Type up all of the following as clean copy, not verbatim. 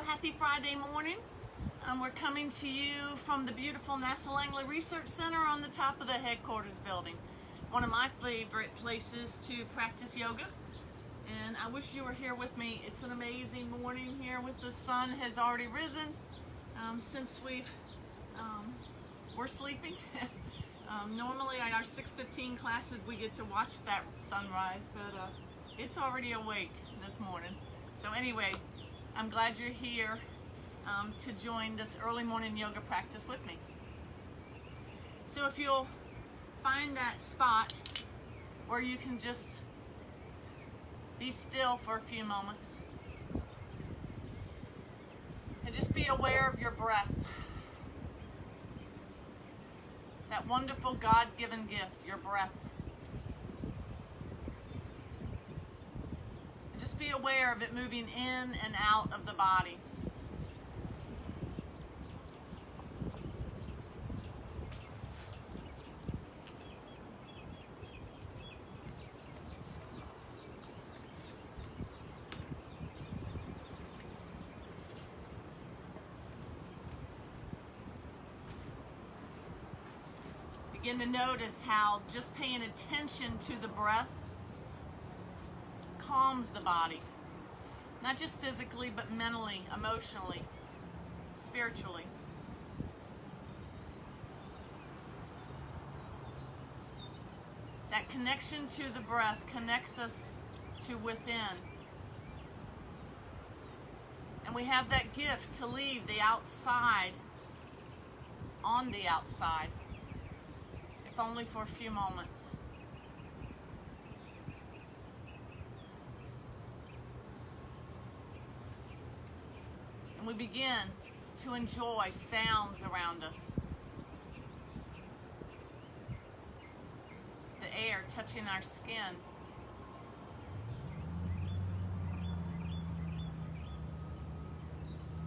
happy Friday morning. We're coming to you from the beautiful NASA Langley Research Center on the top of the headquarters building. One of my favorite places to practice yoga. And I wish you were here with me. It's an amazing morning here with the sun has already risen since we're sleeping. Normally at our 6:15 classes we get to watch that sunrise, but it's already awake this morning. So anyway, I'm glad you're here to join this early morning yoga practice with me. So if you'll find that spot where you can just be still for a few moments and just be aware of your breath. That wonderful God-given gift, your breath. And just be aware of it moving in and out of the body. Begin to notice how just paying attention to the breath calms the body. Not just physically, but mentally, emotionally, spiritually. That connection to the breath connects us to within. And we have that gift to leave the outside on the outside. If only for a few moments. And we begin to enjoy sounds around us. The air touching our skin.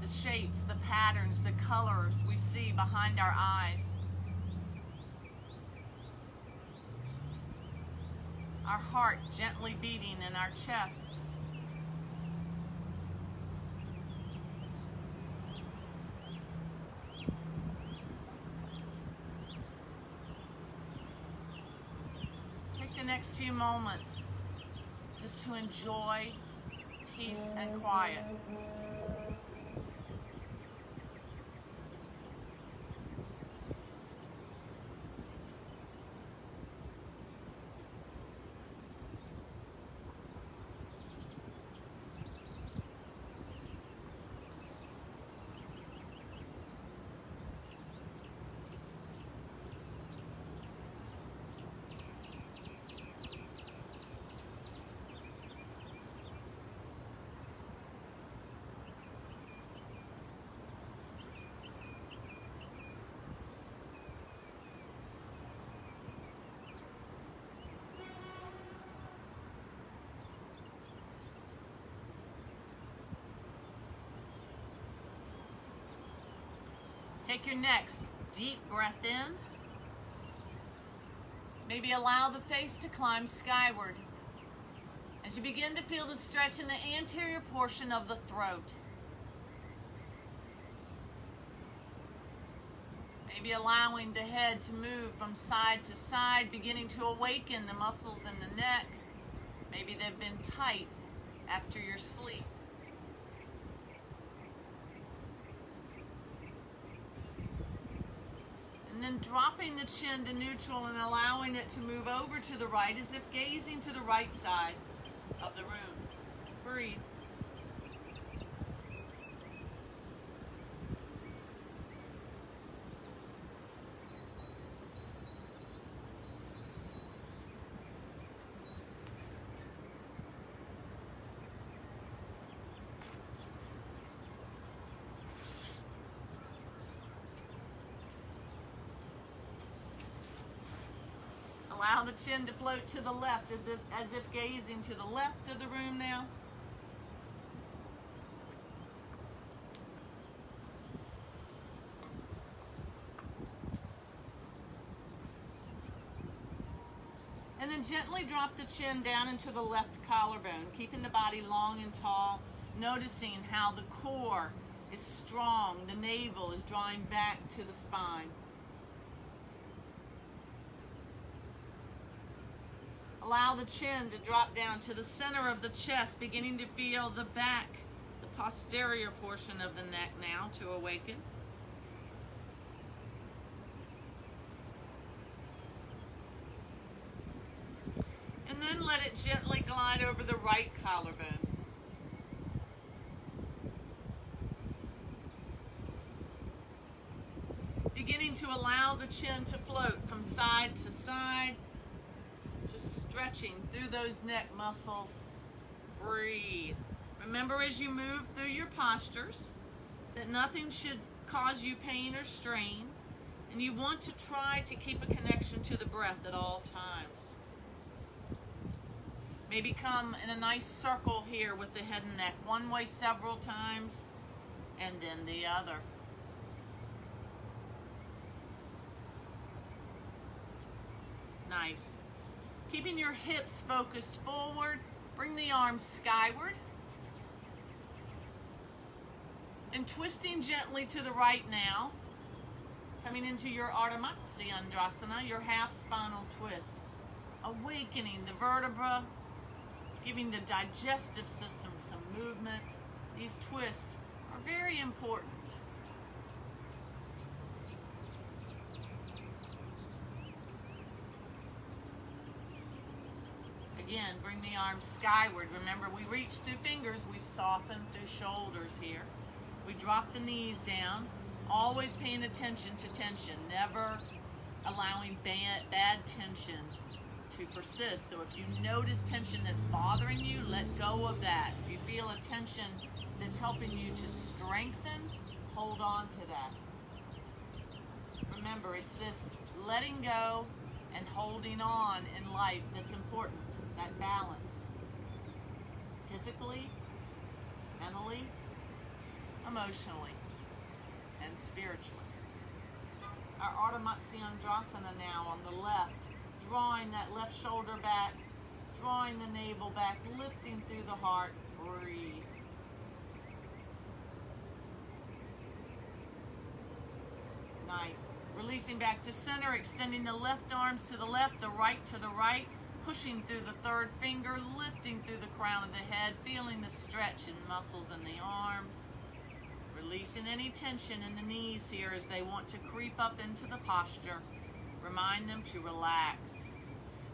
The shapes, the patterns, the colors we see behind our eyes. Our heart gently beating in our chest. Take the next few moments just to enjoy peace and quiet. Take your next deep breath in. Maybe allow the face to climb skyward as you begin to feel the stretch in the anterior portion of the throat. Maybe allowing the head to move from side to side, beginning to awaken the muscles in the neck. Maybe they've been tight after your sleep. And then dropping the chin to neutral and allowing it to move over to the right as if gazing to the right side of the room. Breathe. Allow the chin to float to the left as if gazing to the left of the room now. And then gently drop the chin down into the left collarbone, keeping the body long and tall, Noticing how the core is strong, the navel is drawing back to the spine. Allow the chin to drop down to the center of the chest, beginning to feel the back, the posterior portion of the neck now to awaken. And then let it gently glide over the right collarbone. Beginning to allow the chin to float from side to side, just stretching through those neck muscles. Breathe. Remember as you move through your postures that nothing should cause you pain or strain, and you want to try to keep a connection to the breath at all times. Maybe come in a nice circle here with the head and neck, one way several times, and then the other. Nice. Keeping your hips focused forward, bring the arms skyward. And twisting gently to the right now, coming into your Ardha Matsyendrasana, your half spinal twist. Awakening the vertebra, giving the digestive system some movement. These twists are very important. Again, bring the arms skyward. Remember, we reach through fingers, we soften through shoulders here. We drop the knees down, always paying attention to tension, never allowing bad tension to persist. So if you notice tension that's bothering you, let go of that. If you feel a tension that's helping you to strengthen, hold on to that. Remember, it's this letting go and holding on in life that's important, that balance. Physically, mentally, emotionally, and spiritually. Our Ardha Matsyendrasana now on the left, drawing that left shoulder back, drawing the navel back, lifting through the heart. Breathe. Nice. Releasing back to center, extending the left arms to the left, the right to the right, pushing through the third finger, lifting through the crown of the head, feeling the stretch in muscles in the arms. Releasing any tension in the knees here as they want to creep up into the posture. Remind them to relax.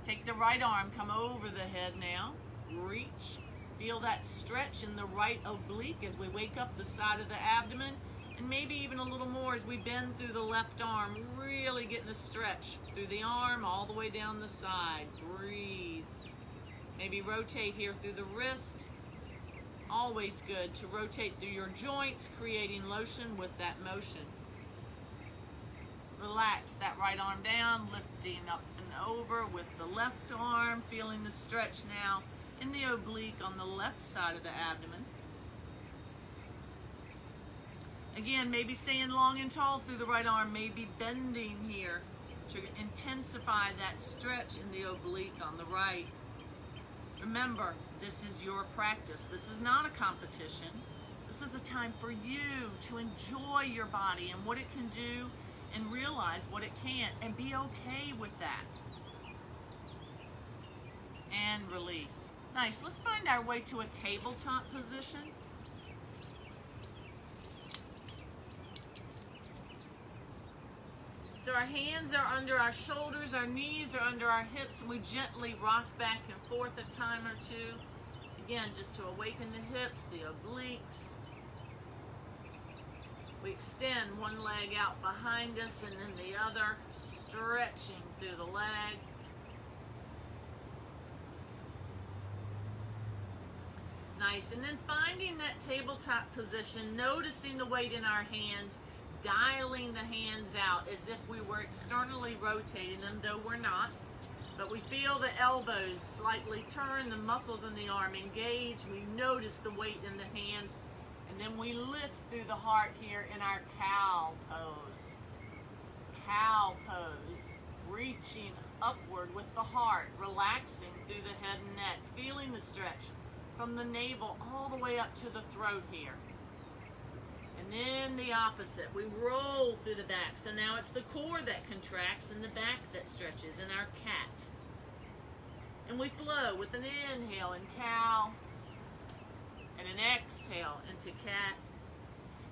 Take the right arm, come over the head now. Reach. Feel that stretch in the right oblique as we wake up the side of the abdomen. And maybe even a little more as we bend through the left arm, really getting a stretch through the arm all the way down the side. Breathe. Maybe rotate here through the wrist. Always good to rotate through your joints, creating lotion with that motion. Relax that right arm down, lifting up and over with the left arm, feeling the stretch now in the oblique on the left side of the abdomen. Again, maybe staying long and tall through the right arm, maybe bending here to intensify that stretch in the oblique on the right. Remember, this is your practice. This is not a competition. This is a time for you to enjoy your body and what it can do and realize what it can't and be okay with that. And release. Nice. Let's find our way to a tabletop position. So our hands are under our shoulders, our knees are under our hips, and we gently rock back and forth a time or two. Again, just to awaken the hips, the obliques. We extend one leg out behind us and then the other, stretching through the leg. Nice, and then finding that tabletop position, noticing the weight in our hands, dialing the hands out as if we were externally rotating them, though we're not. But we feel the elbows slightly turn, the muscles in the arm engage, we notice the weight in the hands, and then we lift through the heart here in our cow pose. Cow pose, reaching upward with the heart, relaxing through the head and neck, feeling the stretch, from the navel all the way up to the throat here. And then the opposite. We roll through the back. So now it's the core that contracts and the back that stretches in our cat. And we flow with an inhale in cow and an exhale into cat.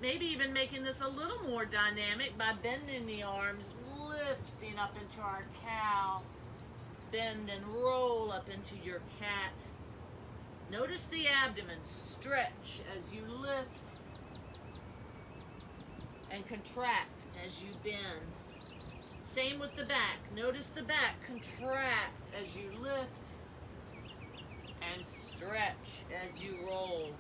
Maybe even making this a little more dynamic by bending the arms, lifting up into our cow. Bend and roll up into your cat. Notice the abdomen stretch as you lift and contract as you bend. Same with the back. Notice the back contract as you lift and stretch as you roll.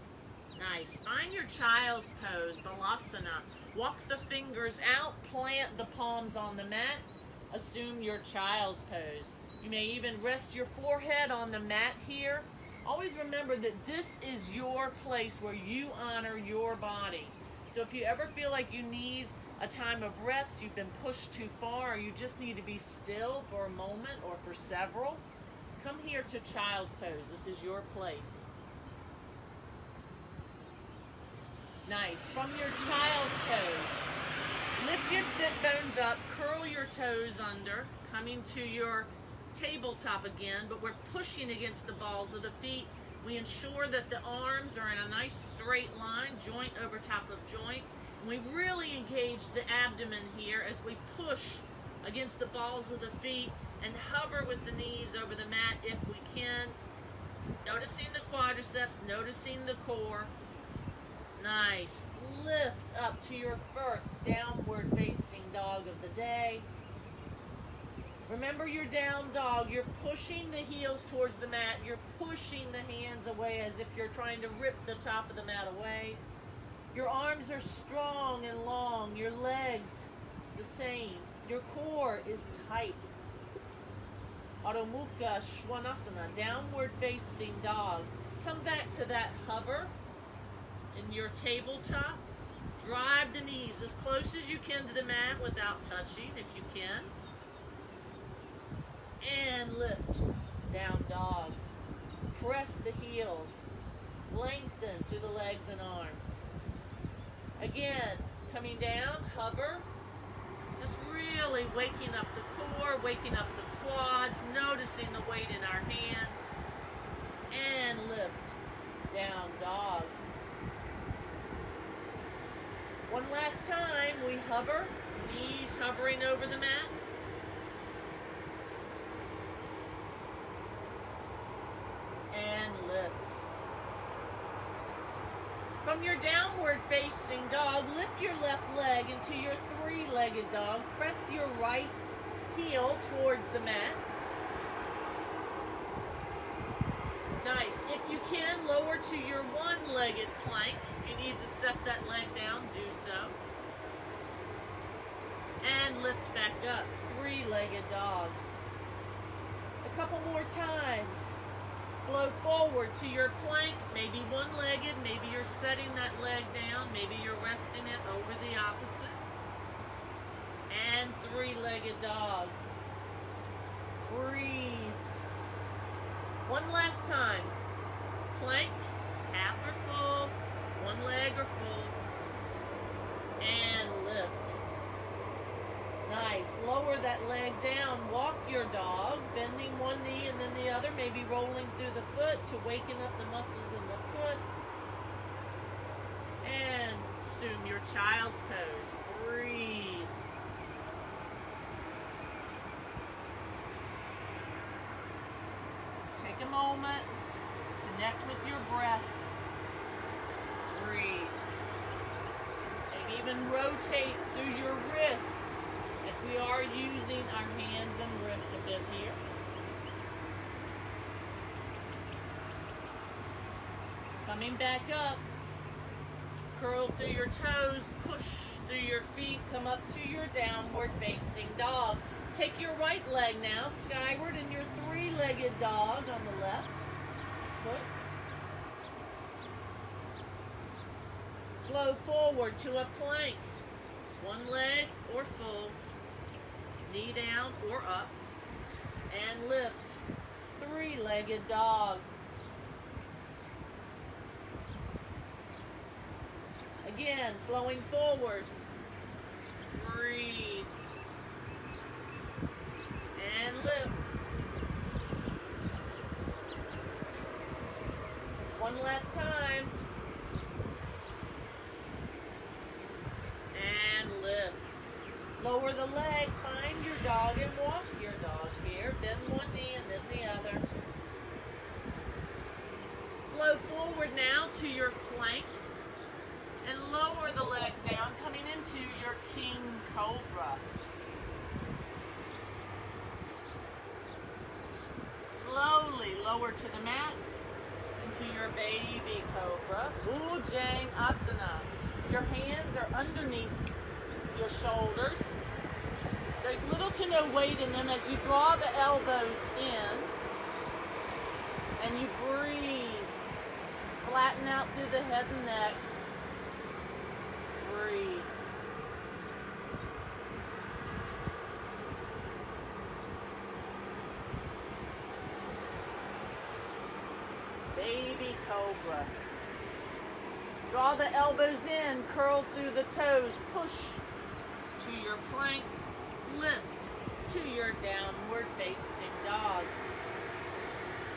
Nice. Find your child's pose, balasana. Walk the fingers out, plant the palms on the mat. Assume your child's pose. You may even rest your forehead on the mat here. Always remember that this is your place where you honor your body. So if you ever feel like you need a time of rest, you've been pushed too far, or you just need to be still for a moment or for several, come here to child's pose. This is your place. Nice. From your child's pose, lift your sit bones up, curl your toes under, coming to your tabletop again, but we're pushing against the balls of the feet. We ensure that the arms are in a nice straight line, joint over top of joint. And we really engage the abdomen here as we push against the balls of the feet and hover with the knees over the mat if we can. Noticing the quadriceps, noticing the core. Nice. Lift up to your first downward facing dog of the day. Remember your down dog. You're pushing the heels towards the mat. You're pushing the hands away as if you're trying to rip the top of the mat away. Your arms are strong and long. Your legs the same. Your core is tight. Adho Mukha Svanasana, downward facing dog. Come back to that hover in your tabletop. Drive the knees as close as you can to the mat without touching if you can. And lift, down dog. Press the heels. Lengthen through the legs and arms. Again, coming down, hover. Just really waking up the core, waking up the quads, noticing the weight in our hands. And lift, down dog. One last time, we hover, knees hovering over the mat. And lift. From your downward facing dog, lift your left leg into your three-legged dog. Press your right heel towards the mat. Nice. If you can, lower to your one-legged plank. If you need to set that leg down, do so. And lift back up. Three-legged dog. A couple more times. Flow forward to your plank, maybe one-legged, maybe you're setting that leg down, maybe you're resting it over the opposite. And three-legged dog. Breathe. One last time. Plank, half or full, one leg or full. And lift. Nice. Lower that leg down. Walk your dog, bending one knee and then the other, maybe rolling through the foot to waken up the muscles in the foot. And assume your child's pose. Breathe. Take a moment. Connect with your breath. Breathe. Maybe even rotate through your wrist, as we are using our hands and wrists a bit here. Coming back up, curl through your toes, push through your feet, come up to your downward facing dog. Take your right leg now, skyward in your three-legged dog on the left foot. Flow forward to a plank, one leg or full. Knee down or up, and lift. Three-legged dog. Again, flowing forward. Breathe. And lift. One last time. And lift. Lower the leg. Find your dog and walk your dog here. Bend one knee and then the other. Flow forward now to your plank. And lower the legs down, coming into your king cobra. Slowly lower to the mat, into your baby cobra. Bujang Asana. Your hands are underneath your shoulders. There's little to no weight in them as you draw the elbows in. And you breathe. Flatten out through the head and neck. Breathe. Baby cobra. Draw the elbows in, curl through the toes, push to your plank, lift to your downward facing dog.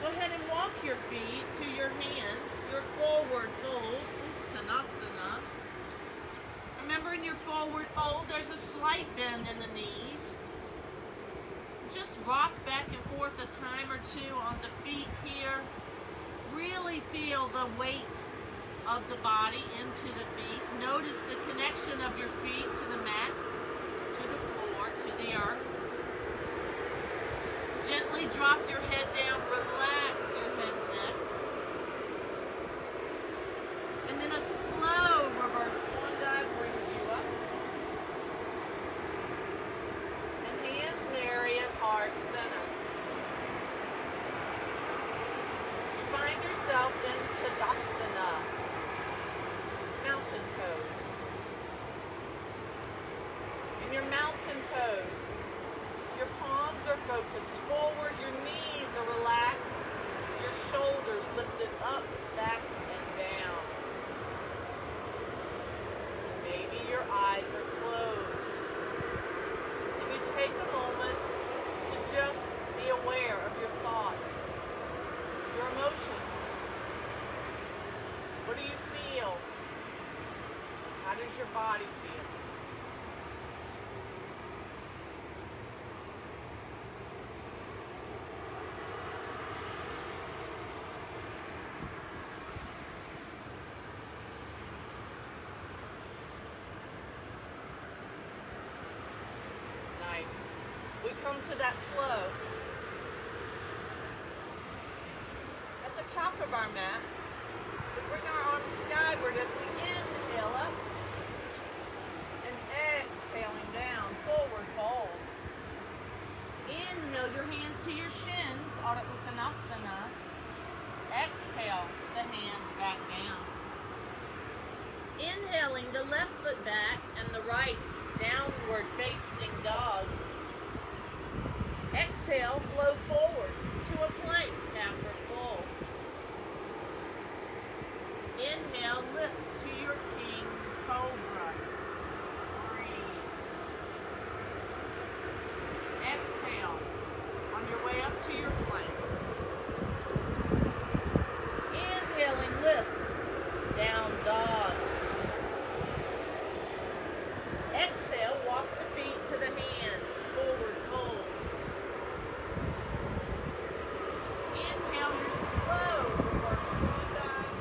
Go ahead and walk your feet to your hands, your forward fold, Uttanasana. Remember, in your forward fold, there's a slight bend in the knees. Just rock back and forth a time or two on the feet here. Really feel the weight of the body into the feet. Notice the connection of your feet to the mat, to the floor, to the earth. Gently drop your head down, relax your head and neck. And then a slow reverse swan dive brings you up. And hands marry at heart center. You find yourself in Tadasana, mountain pose. In your mountain pose, your palms are focused forward, your knees are relaxed, your shoulders lifted up, back, and down. Maybe your eyes are closed. And you take a moment to just be aware of your thoughts, your emotions. What do you feel? How does your body feel? Nice. We come to that flow. At the top of our mat, we bring our arms skyward as we inhale up and exhaling down, forward fold. Inhale your hands to your shins, Ardha Uttanasana. Exhale the hands back down. Inhaling the left foot back and the right downward facing dog. Exhale, flow forward to a plank after fold. Inhale, lift to your king cobra. Breathe. Exhale on your way up to your plank. Inhaling, lift, down dog. Exhale, walk the feet to the hands, forward fold. Inhale your slow reverse swan dive.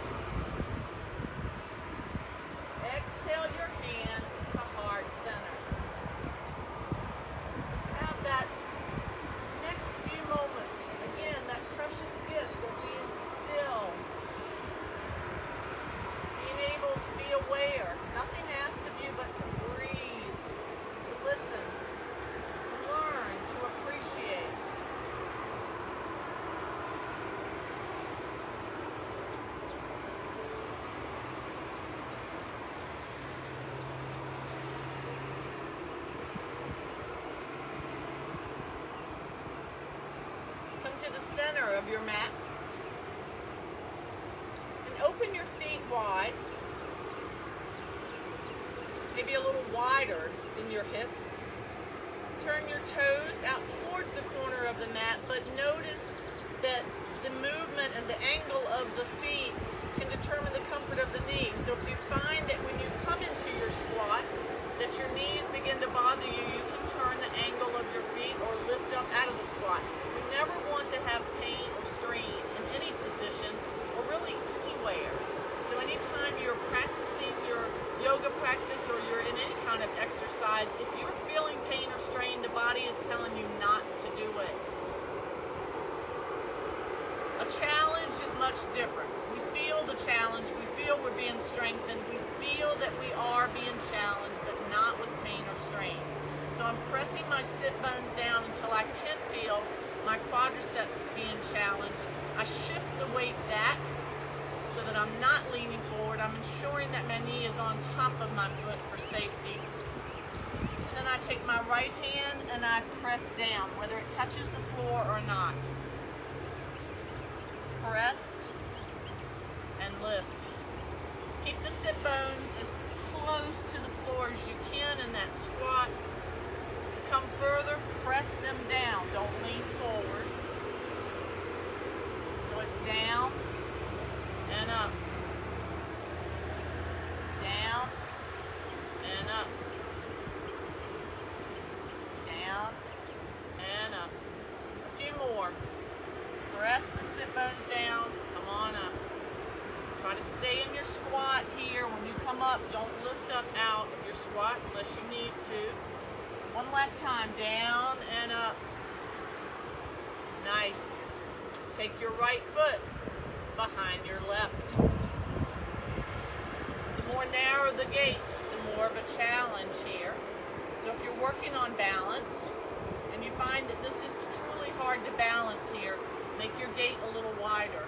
Exhale your hands to heart center. Have that next few moments, again, that precious gift of being still. Being able to be aware. Nothing asked of you but to breathe, to listen, to learn, to appreciate. Come to the center of your mat and open your feet wide. maybe a little wider than your hips. Turn your toes out towards the corner of the mat, but notice that the movement and the angle of the feet can determine the comfort of the knees. So if you find that when you come into your squat, that your knees begin to bother you, you can turn the angle of your feet or lift up out of the squat. We never want to have pain or strain in any position or really anywhere. So anytime you're practicing your yoga practice or you're in any kind of exercise, if you're feeling pain or strain, the body is telling you not to do it. A challenge is much different. We feel the challenge, we feel we're being strengthened, we feel that we are being challenged, but not with pain or strain. So I'm pressing my sit bones down until I can feel my quadriceps being challenged. I shift the weight back so that I'm not leaning forward. I'm ensuring that my knee is on top of my foot for safety. And then I take my right hand and I press down, whether it touches the floor or not. Press and lift. Keep the sit bones as close to the floor as you can in that squat. To come further, press them down. Don't lean forward. So it's down and up. Down and up. Down and up. A few more. Press the sit bones down. Come on up. Try to stay in your squat here. When you come up, don't lift up out of your squat unless you need to. One last time. Down and up. Nice. Take your right foot behind your left. The more narrow the gait, the more of a challenge here. So if you're working on balance and you find that this is truly hard to balance here, make your gait a little wider.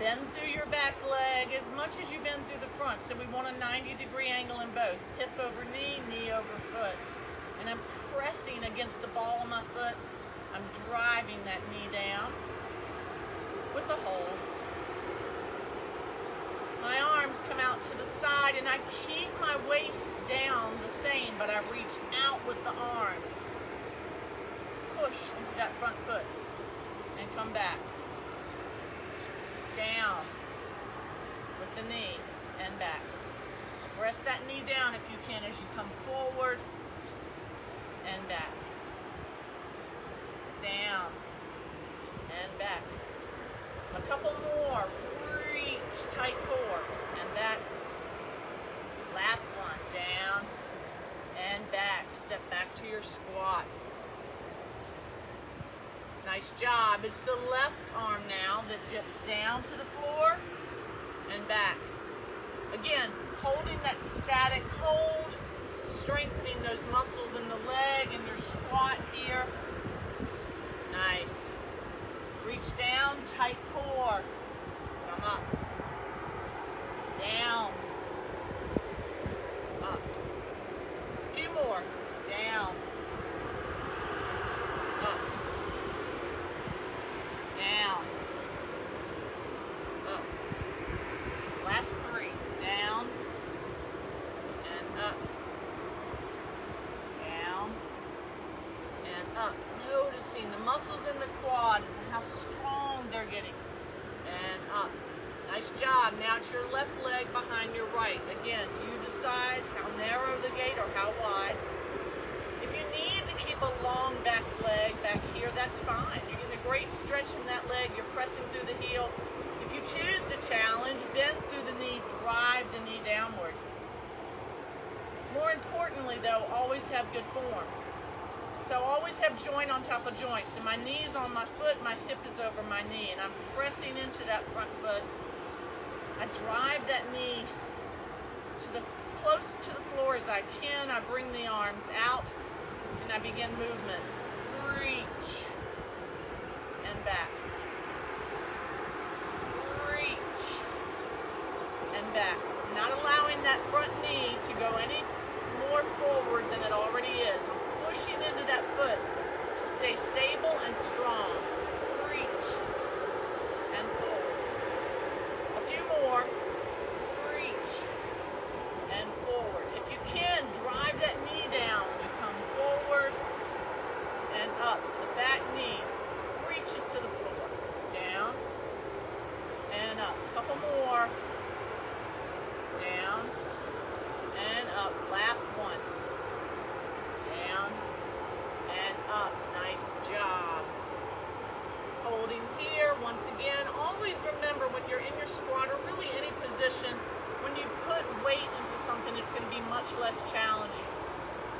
Bend through your back leg as much as you bend through the front. So we want a 90-degree angle in both. Hip over knee, knee over foot. And I'm pressing against the ball of my foot. I'm driving that knee down with a hold. My arms come out to the side and I keep my waist down the same, but I reach out with the arms. Push into that front foot and come back. Down with the knee and back. Press that knee down if you can as you come forward and back. Down and back. A couple more. Reach, tight core and back. Last one. Down and back. Step back to your squat. Nice job. It's the left arm now that dips down to the floor and back. Again, holding that static hold, strengthening those muscles in the leg and your squat here. Nice. Reach down, tight core. Come up. Down. Up. A few more. Down. Up. Down. Up. Last three. Down. And up. Down. And up. Noticing the muscles in the quad and how strong they're getting. And up. Nice job. Now it's your left leg behind your right. Again, you decide how narrow the gait or how wide. If you need to keep a long back leg back here, that's fine. You're getting a great stretch in that leg. You're pressing through the heel. If you choose to challenge, bend through the knee, drive the knee downward. More importantly, though, always have good form. So always have joint on top of joint. So my knee is on my foot, my hip is over my knee, and I'm pressing into that front foot. I drive that knee close to the floor as I can. I bring the arms out, and I begin movement. Reach and back. Reach and back. Not allowing that front knee to go any more forward than it already is. I'm pushing into that foot to stay stable and strong. Reach and forward. A few more. Reach much less challenging.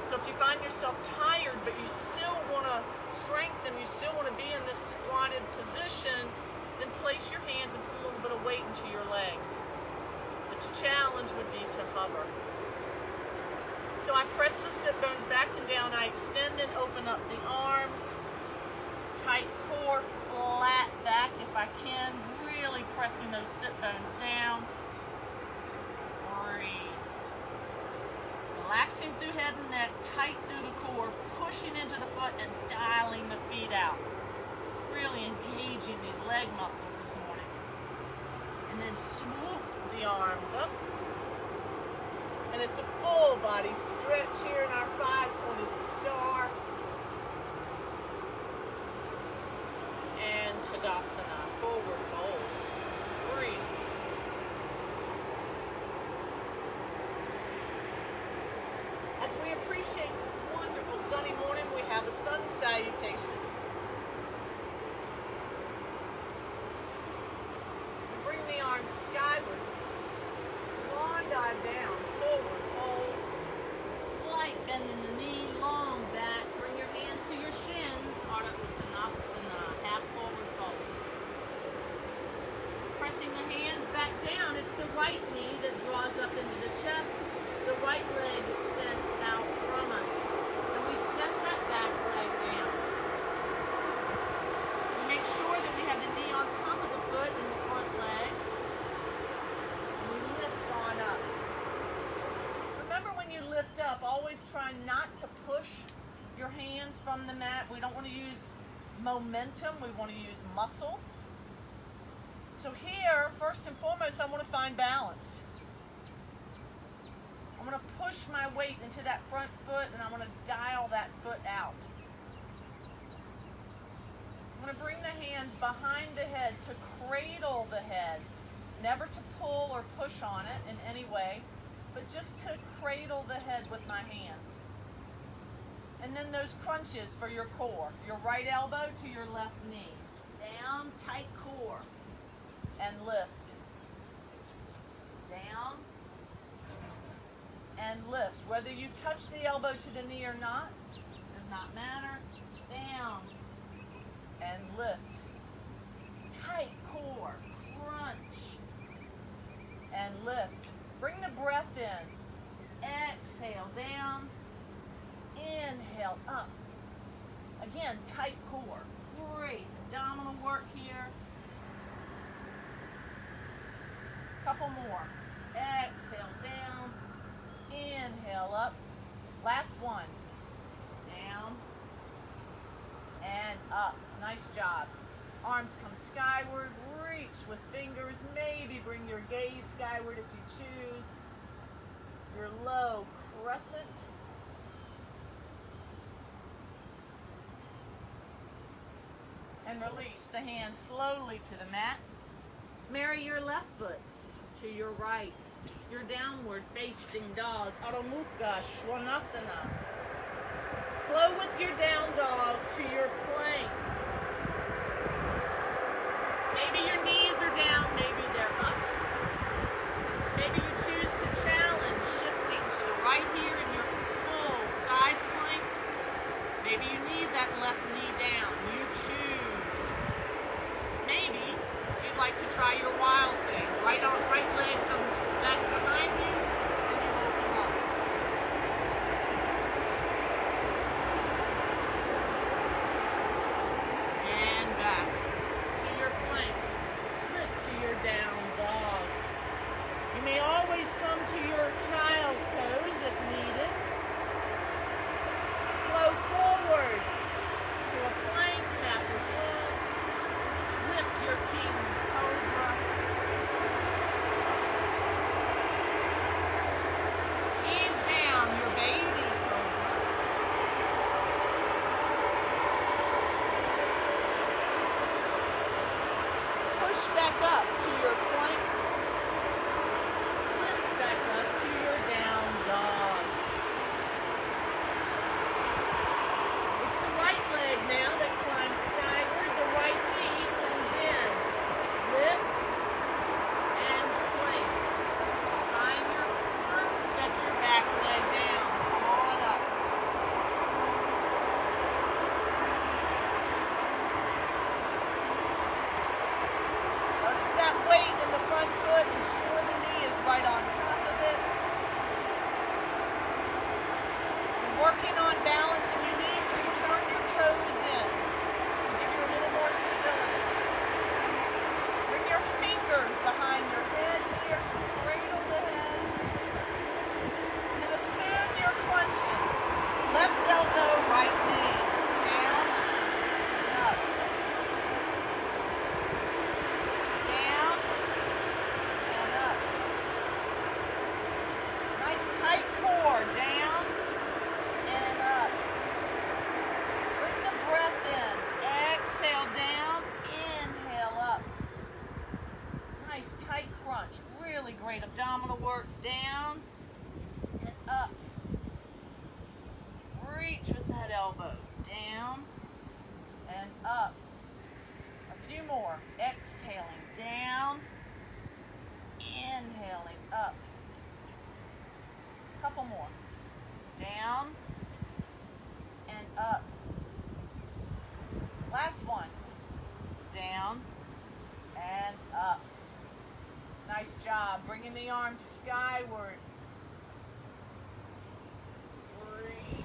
So if you find yourself tired, but you still want to strengthen, you still want to be in this squatted position, then place your hands and put a little bit of weight into your legs. The challenge would be to hover. So I press the sit bones back and down. I extend and open up the arms. Tight core, flat back if I can. Really pressing those sit bones down. Breathe. Relaxing through head and neck, tight through the core, pushing into the foot and dialing the feet out. Really engaging these leg muscles this morning. And then swoop the arms up. And it's a full body stretch here in our 5-pointed star. And Tadasana, forward fold. Breathe. As we appreciate this wonderful sunny morning, we have a sun salutation. We bring the arms skyward. Swan dive down, forward fold, slight bend in the knee, long back, bring your hands to your shins, Ardha Uttanasana, half forward fold. Pressing the hands back down, it's the right knee that draws up into the chest, the right leg extends out from us, and we set that back leg down. We make sure that we have the knee on top of the foot and the front leg. Up. Remember, when you lift up, always try not to push your hands from the mat. We don't want to use momentum, we want to use muscle. So here, first and foremost, I want to find balance. I'm going to push my weight into that front foot and I'm going to dial that foot out. I'm going to bring the hands behind the head to cradle the head. Never to pull or push on it in any way, but just to cradle the head with my hands. And then those crunches for your core. Your right elbow to your left knee. Down, tight core. And lift. Down. And lift. Whether you touch the elbow to the knee or not, does not matter. Down. And lift. Tight core. Crunch. And lift. Bring the breath in. Exhale down. Inhale up. Again, tight core. Great abdominal work here. Couple more. Exhale down. Inhale up. Last one. Down. And up. Nice job. Arms come skyward. Reach with fingers. Maybe bring your gaze skyward if you choose. Your low crescent. And release the hands slowly to the mat. Marry your left foot to your right. Your downward facing dog. Adho Mukha Svanasana. Flow with your down dog to your plank. Maybe your knees are down, maybe they're up. Maybe you choose to challenge, shifting to the right here in your full side plank. Maybe you need that left knee down. You choose. Maybe you'd like to try your wild thing. Right leg comes back behind you, and you open up. And back to your plank. Lift to your down dog. You may always come to your child's pose if needed. Flow forward to a plank, half a full. Lift your king cobra. Ease down your baby cobra. Push back up to your plank. Lift back up to your down dog. It's the right leg now that climbs skyward. The right knee comes in. Lift and place. Find your form. Set your back leg down and up. Bring the breath in. Exhale down, inhale up. Nice tight crunch. Really great abdominal work. Down and up. Reach with that elbow. Down and up. A few more. Exhaling down, inhaling up. Couple more. Down and up. Last one. Down and up. Nice job. Bringing the arms skyward. Breathe.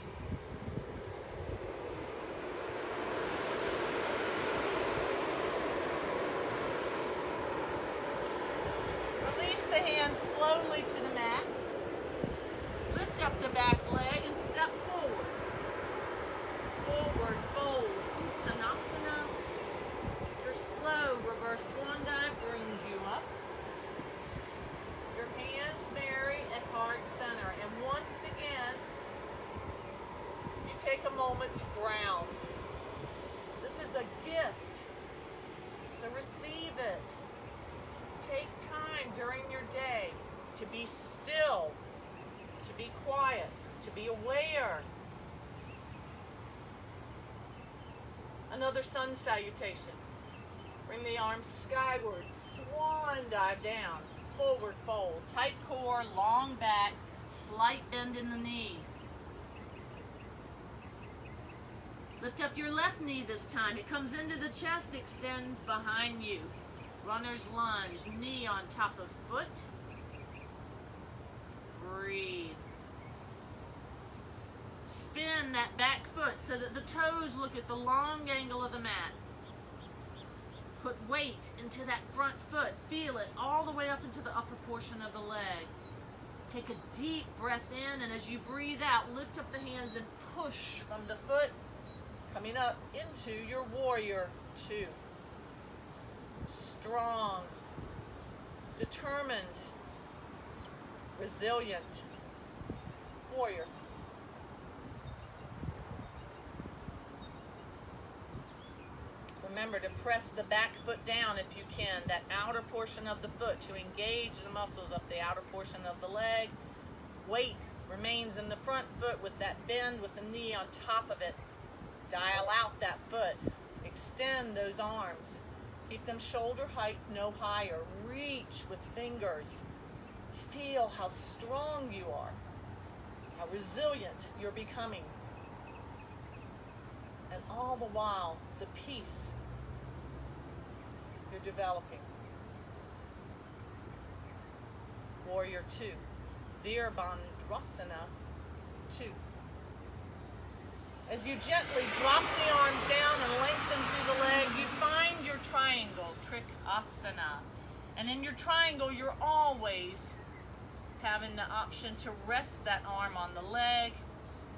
Release the hands slowly to the mat. Lift up the back leg and step forward. Forward fold. Uttanasana. Your slow reverse swan dive brings you up. Your hands marry at heart center. And once again, you take a moment to ground. This is a gift, so receive it. Take time during your day to be still, to be quiet, to be aware. Another sun salutation. Bring the arms skyward, swan dive down, forward fold, tight core, long back, slight bend in the knee. Lift up your left knee this time. It comes into the chest, extends behind you. Runner's lunge, knee on top of foot. Breathe. Spin that back foot so that the toes look at the long angle of the mat. Put weight into that front foot. Feel it all the way up into the upper portion of the leg. Take a deep breath in, and as you breathe out, lift up the hands and push from the foot, coming up into your warrior two. Strong, determined, resilient warrior. Remember to press the back foot down if you can, that outer portion of the foot, to engage the muscles up the outer portion of the leg. Weight remains in the front foot with that bend with the knee on top of it. Dial out that foot. Extend those arms. Keep them shoulder height, no higher. Reach with fingers. Feel how strong you are, how resilient you're becoming. And all the while, the peace you're developing. Warrior two, Virabhadrasana 2. As you gently drop the arms down and lengthen through the leg, you find your triangle, Trikonasana. And in your triangle, you're always having the option to rest that arm on the leg,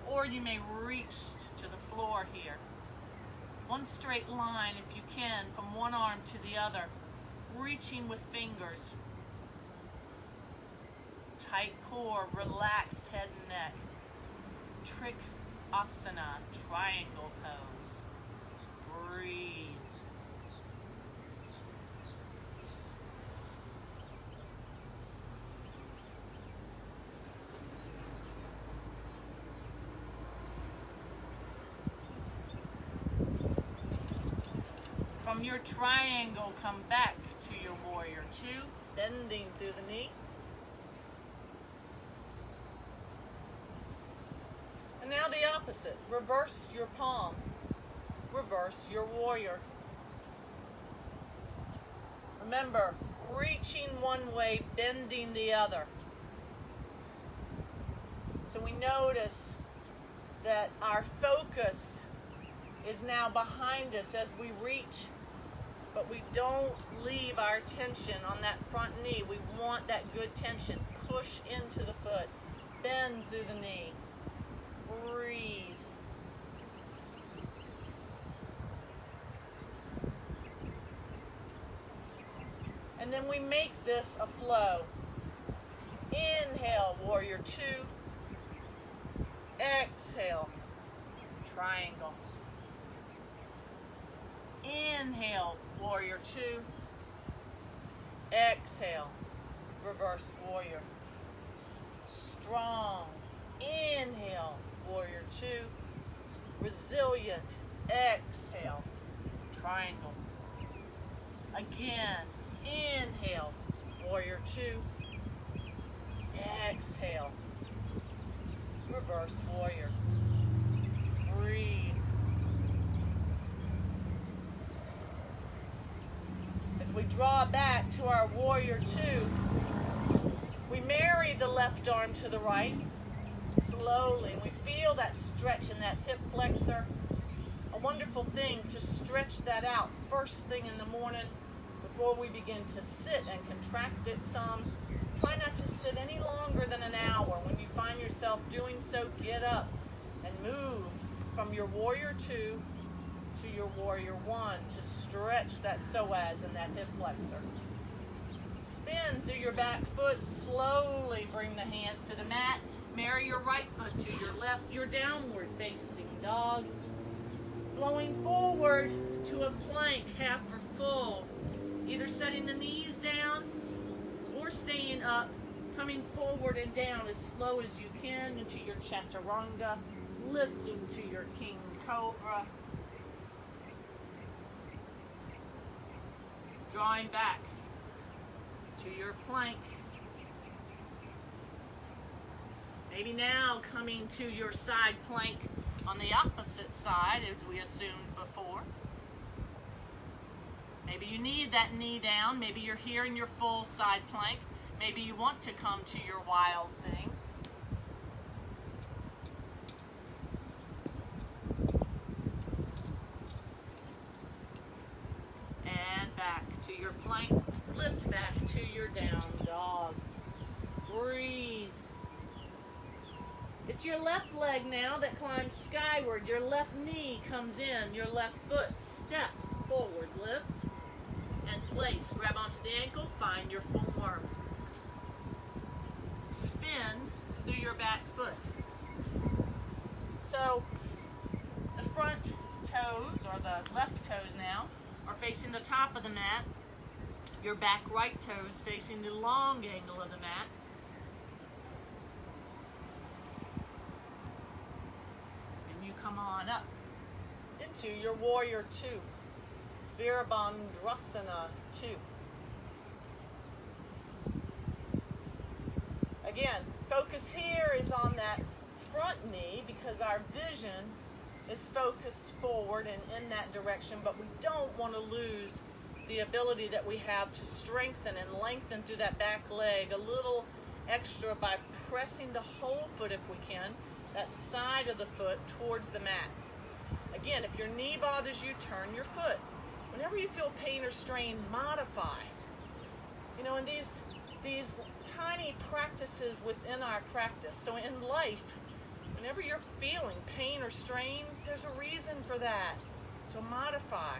or you may reach to the floor here. One straight line, if you can, from one arm to the other, reaching with fingers. Tight core, relaxed head and neck. Trikonasana, triangle pose. Breathe. From your triangle, come back to your warrior two, bending through the knee. And now the opposite. Reverse your palm. Reverse your warrior. Remember, reaching one way, bending the other. So we notice that our focus is now behind us as we reach, but we don't leave our tension on that front knee. We want that good tension. Push into the foot. Bend through the knee. Breathe. And then we make this a flow. Inhale, warrior two. Exhale, triangle. Inhale, warrior two. Exhale, reverse warrior. Strong. Inhale, warrior two. Resilient. Exhale, triangle. Again, inhale, warrior two. Exhale, reverse warrior. Breathe. As we draw back to our warrior two, we marry the left arm to the right slowly. We feel that stretch in that hip flexor. A wonderful thing to stretch that out first thing in the morning before we begin to sit and contract it some. Try not to sit any longer than an hour. When you find yourself doing so, get up and move from your warrior two to your warrior one to stretch that psoas and that hip flexor. Spin through your back foot, slowly bring the hands to the mat. Marry your right foot to your left, your downward facing dog. Flowing forward to a plank, half or full. Either setting the knees down or staying up, coming forward and down as slow as you can into your chaturanga, lifting to your king cobra. Drawing back to your plank. Maybe now coming to your side plank on the opposite side as we assumed before. Maybe you need that knee down. Maybe you're here in your full side plank. Maybe you want to come to your wild thing. And back to your plank. Lift back to your down dog. Breathe. It's your left leg now that climbs skyward. Your left knee comes in. Your left foot steps forward. Lift and place. Grab onto the ankle. Find your form. Spin through your back foot. So the front toes, or the left toes now, are facing the top of the mat. Your back right toes facing the long angle of the mat. Come on up into your warrior two, Virabhadrasana 2. Again, focus here is on that front knee because our vision is focused forward and in that direction, but we don't want to lose the ability that we have to strengthen and lengthen through that back leg a little extra by pressing the whole foot if we can, that side of the foot towards the mat. Again, if your knee bothers you, turn your foot. Whenever you feel pain or strain, modify. You know, and these tiny practices within our practice. So in life, whenever you're feeling pain or strain, there's a reason for that. So modify.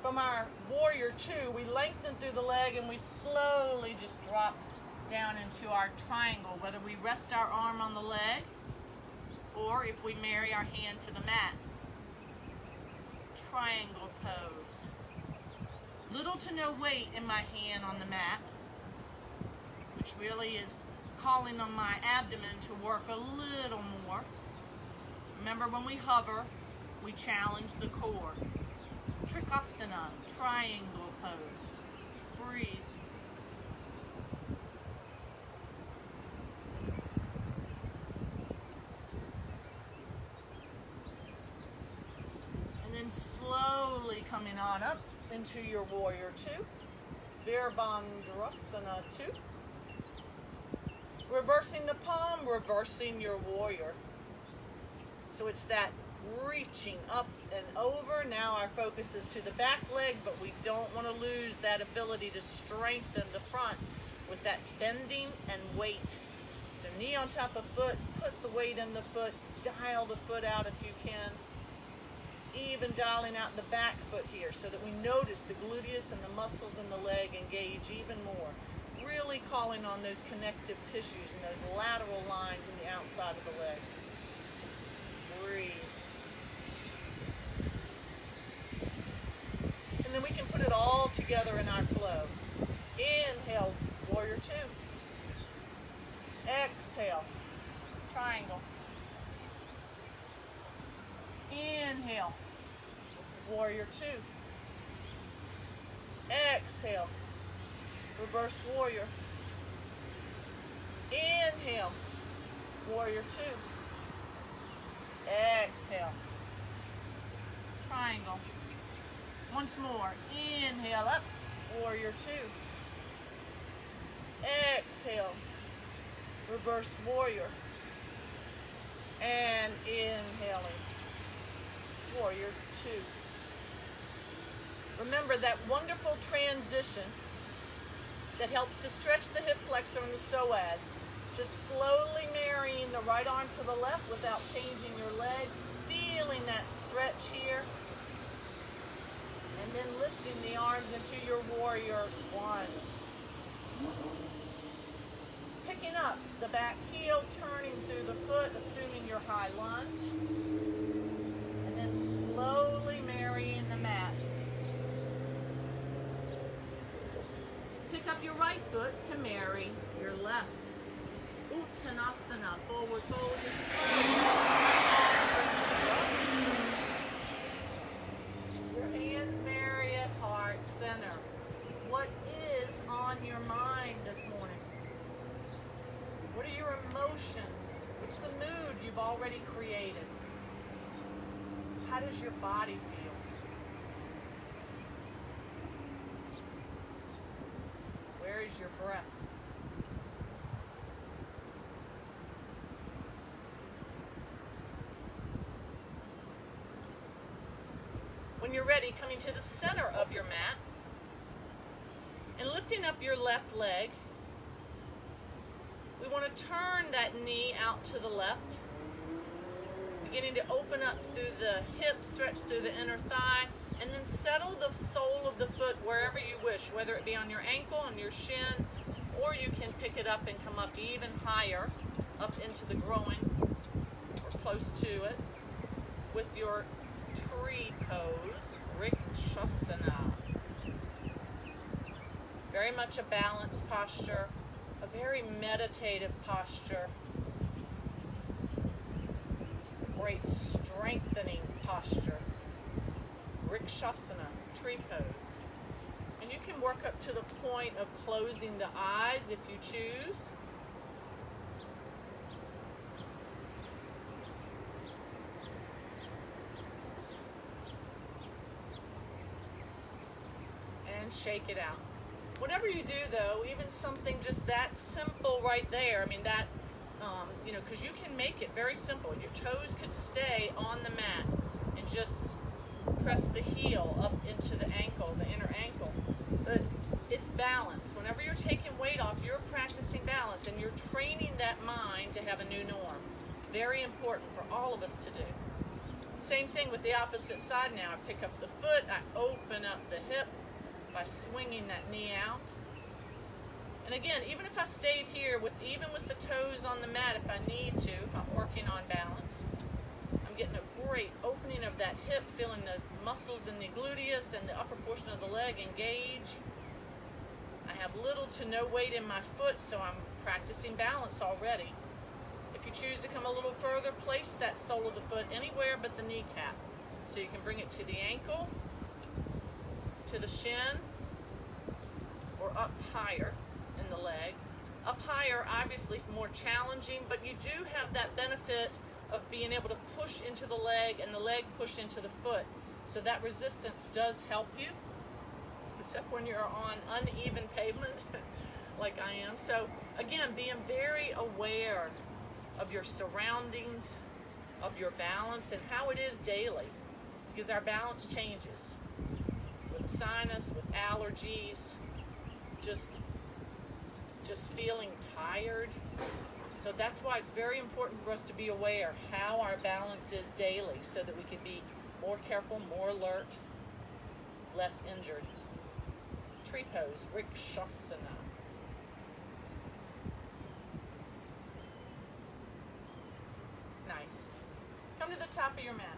From our warrior two, we lengthen through the leg and we slowly just drop down into our triangle, whether we rest our arm on the leg or if we marry our hand to the mat. Triangle pose. Little to no weight in my hand on the mat, which really is calling on my abdomen to work a little more. Remember, when we hover, we challenge the core. Trikonasana, triangle pose. Breathe. Slowly coming on up into your warrior two, Virabhadrasana 2. Reversing the palm, reversing your warrior. So it's that reaching up and over. Now our focus is to the back leg, but we don't want to lose that ability to strengthen the front with that bending and weight. So knee on top of foot, put the weight in the foot, dial the foot out if you can. Even dialing out the back foot here so that we notice the gluteus and the muscles in the leg engage even more. really calling on those connective tissues and those lateral lines in the outside of the leg. Breathe. And then we can put it all together in our flow. Inhale, warrior two. Exhale, triangle. Inhale, warrior two. Exhale, reverse warrior. Inhale, warrior two. Exhale, triangle. Once more, inhale up, warrior two. Exhale, reverse warrior. And inhaling, warrior two. Remember that wonderful transition that helps to stretch the hip flexor and the psoas. Just slowly marrying the right arm to the left without changing your legs, feeling that stretch here. And then lifting the arms into your warrior one. Picking up the back heel, turning through the foot, assuming your high lunge. And then slowly marrying the mat. Pick up your right foot to marry your left. Uttanasana, forward fold, just your hands marry at heart center. What is on your mind this morning? What are your emotions? What's the mood you've already created? How does your body feel? Where is your breath? When you're ready, coming to the center of your mat and lifting up your left leg, we want to turn that knee out to the left, beginning to open up through the hip, stretch through the inner thigh, and then settle the sole of the foot wherever you wish, whether it be on your ankle, on your shin, or you can pick it up and come up even higher, up into the groin, or close to it, with your tree pose, Vrikshasana. Very much a balanced posture, a very meditative posture, great strengthening posture. Vrikshasana, tree pose. And you can work up to the point of closing the eyes if you choose. And shake it out. Whatever you do though, even something just that simple right there, I mean that, because you can make it very simple. Your toes could stay on the mat and just press the heel up into the ankle, the inner ankle. But it's balance. Whenever you're taking weight off, you're practicing balance and you're training that mind to have a new norm. Very important for all of us to do. Same thing with the opposite side now. I pick up the foot, I open up the hip by swinging that knee out. And again, even if I stayed here, even with the toes on the mat, if I need to, if I'm working on balance, I'm getting a great opening of that hip, feeling the muscles in the gluteus and the upper portion of the leg engage. I have little to no weight in my foot, so I'm practicing balance already. If you choose to come a little further, place that sole of the foot anywhere but the kneecap. So you can bring it to the ankle, to the shin, or up higher in the leg. Up higher, obviously more challenging, but you do have that benefit of being able to push into the leg and the leg push into the foot. So that resistance does help you, except when you're on uneven pavement like I am. So again, being very aware of your surroundings, of your balance, and how it is daily, because our balance changes with sinus, with allergies, just feeling tired. So that's why it's very important for us to be aware how our balance is daily, so that we can be more careful, more alert, less injured. Tree pose, Vrikshasana. top of your mat.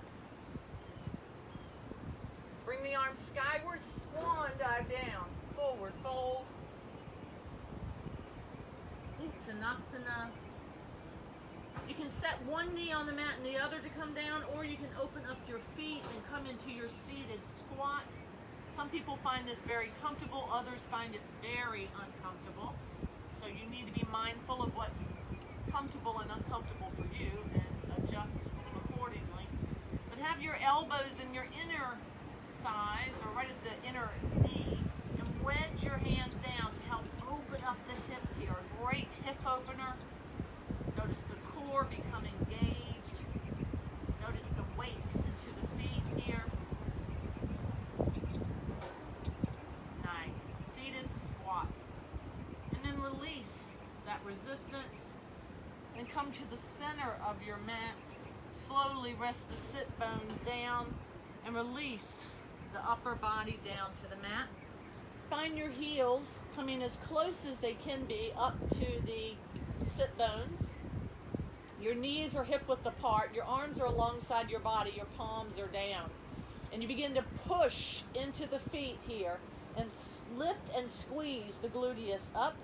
Bring the arms skyward, swan dive down, forward fold, Uttanasana. You can set one knee on the mat and the other to come down, or you can open up your feet and come into your seated squat. Some people find this very comfortable, others find it very uncomfortable. So you need to be mindful of what's comfortable and uncomfortable for you and adjust accordingly. But have your elbows in your inner thighs or right at the inner knee and wedge your hands down to help open up the hips here. A great hip opener. Notice the core become engaged. Notice the weight into the feet here. Nice. Seated squat. And then release that resistance and come to the center of your mat. Slowly rest the sit bones down and release the upper body down to the mat. Find your heels coming as close as they can be up to the sit bones. Your knees are hip width apart. Your arms are alongside your body. Your palms are down. And you begin to push into the feet here and lift and squeeze the gluteus up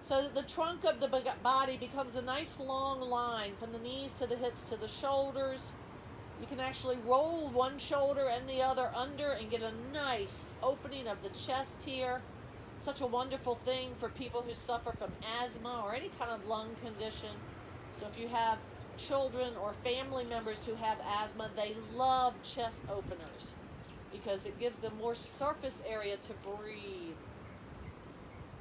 so that the trunk of the body becomes a nice long line from the knees to the hips to the shoulders. You can actually roll one shoulder and the other under and get a nice opening of the chest here. Such a wonderful thing for people who suffer from asthma or any kind of lung condition. So if you have children or family members who have asthma, they love chest openers because it gives them more surface area to breathe.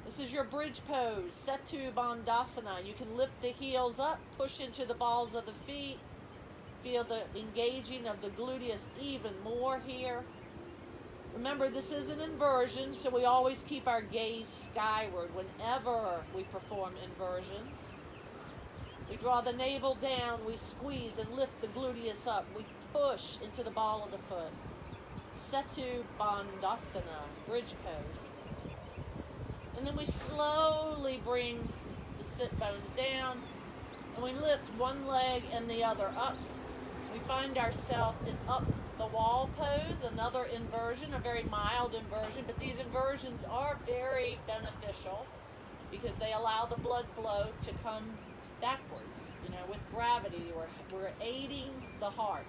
This is your bridge pose, Setu Bandhasana. You can lift the heels up, push into the balls of the feet. Feel the engaging of the gluteus even more here. Remember, this is an inversion, so we always keep our gaze skyward whenever we perform inversions. We draw the navel down, we squeeze and lift the gluteus up. We push into the ball of the foot. Setu Bandhasana, bridge pose. And then we slowly bring the sit bones down, and we lift one leg and the other up. We find ourselves in up the wall pose, another inversion, a very mild inversion, but these inversions are very beneficial because they allow the blood flow to come backwards. With gravity, we're aiding the heart.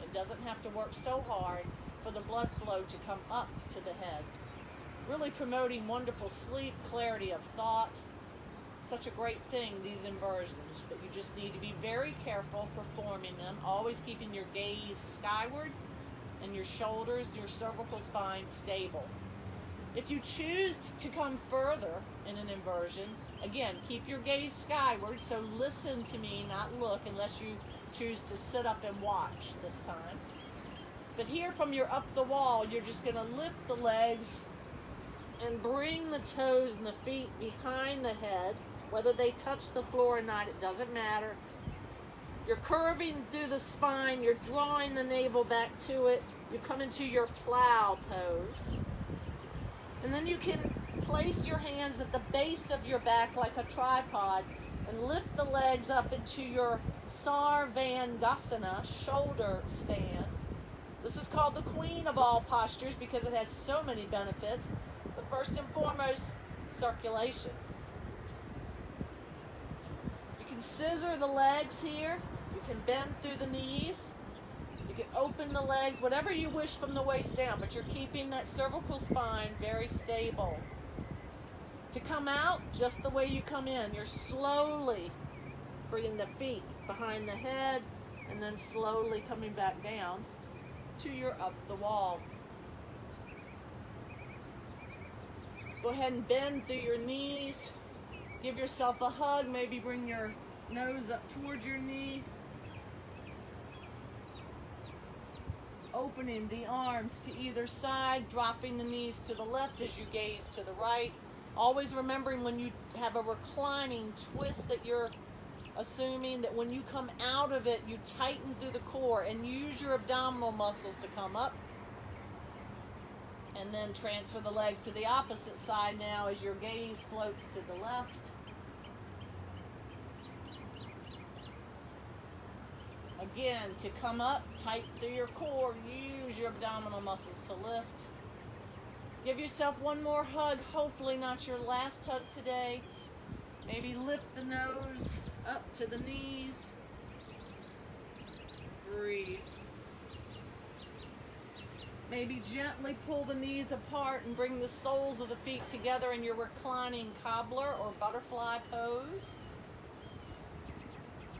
It doesn't have to work so hard for the blood flow to come up to the head. Really promoting wonderful sleep, clarity of thought. Such a great thing, these inversions, but you just need to be very careful performing them, always keeping your gaze skyward and your shoulders, your cervical spine stable. If you choose to come further in an inversion, again, keep your gaze skyward, so listen to me, not look, unless you choose to sit up and watch this time. But here from your up the wall, you're just going to lift the legs and bring the toes and the feet behind the head. Whether they touch the floor or not, it doesn't matter. You're curving through the spine. You're drawing the navel back to it. You come into your plow pose. And then you can place your hands at the base of your back like a tripod and lift the legs up into your Sarvandasana, shoulder stand. This is called the queen of all postures because it has so many benefits. But first and foremost, circulation. You can scissor the legs here. You can bend through the knees. You can open the legs, whatever you wish from the waist down, but you're keeping that cervical spine very stable. To come out just the way you come in, you're slowly bringing the feet behind the head and then slowly coming back down to your up the wall. Go ahead and bend through your knees. Give yourself a hug. Maybe bring your nose up towards your knee. Opening the arms to either side, dropping the knees to the left as you gaze to the right. Always remembering when you have a reclining twist that you're assuming that when you come out of it, you tighten through the core and use your abdominal muscles to come up. And then transfer the legs to the opposite side now as your gaze floats to the left. Again, to come up, tight through your core, use your abdominal muscles to lift. Give yourself one more hug, hopefully not your last hug today. Maybe lift the nose up to the knees. Breathe. Maybe gently pull the knees apart and bring the soles of the feet together in your reclining cobbler or butterfly pose.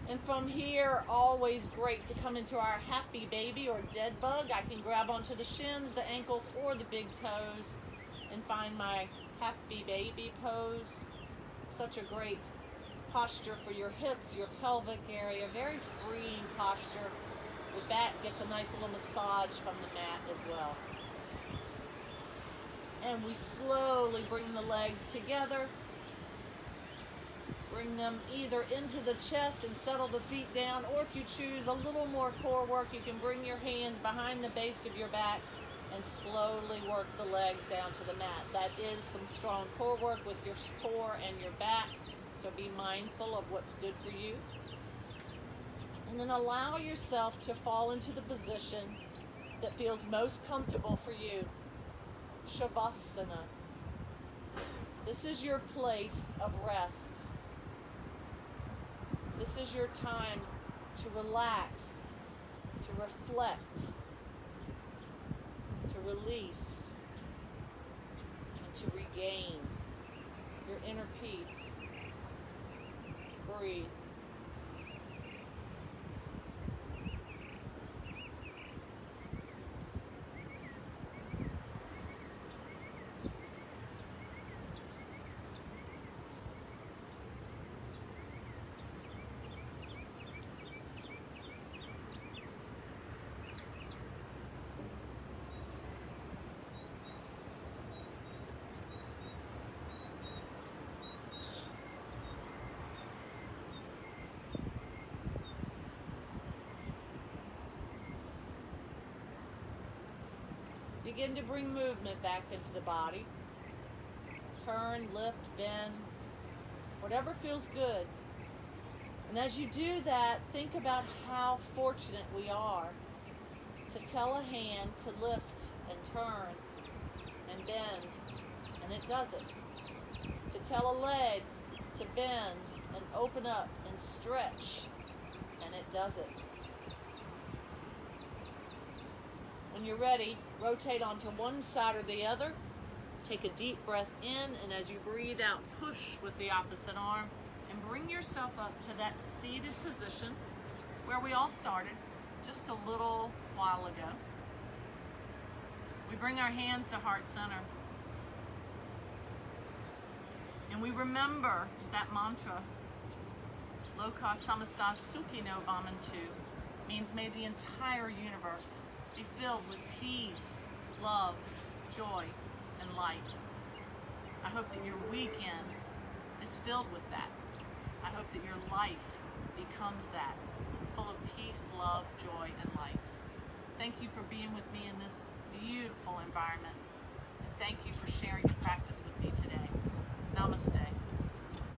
And from here, always great to come into our happy baby or dead bug. I can grab onto the shins, the ankles, or the big toes and find my happy baby pose. Such a great posture for your hips, your pelvic area, very freeing posture. The back gets a nice little massage from the mat as well. And we slowly bring the legs together. Bring them either into the chest and settle the feet down, or if you choose a little more core work, you can bring your hands behind the base of your back and slowly work the legs down to the mat. That is some strong core work with your core and your back, so be mindful of what's good for you. And then allow yourself to fall into the position that feels most comfortable for you. Shavasana. This is your place of rest. This is your time to relax, to reflect, to release, and to regain your inner peace. Breathe. Begin to bring movement back into the body. Turn, lift, bend, whatever feels good. And as you do that, think about how fortunate we are to tell a hand to lift and turn and bend, and it does it. To tell a leg to bend and open up and stretch, and it does it. When you're ready, rotate onto one side or the other. Take a deep breath in, and as you breathe out, push with the opposite arm and bring yourself up to that seated position where we all started just a little while ago. We bring our hands to heart center. And we remember that mantra, Loka Samasta Sukhino Bhavantu, means may the entire universe be filled with peace, love, joy, and light. I hope that your weekend is filled with that. I hope that your life becomes that, full of peace, love, joy, and light. Thank you for being with me in this beautiful environment. And thank you for sharing your practice with me today.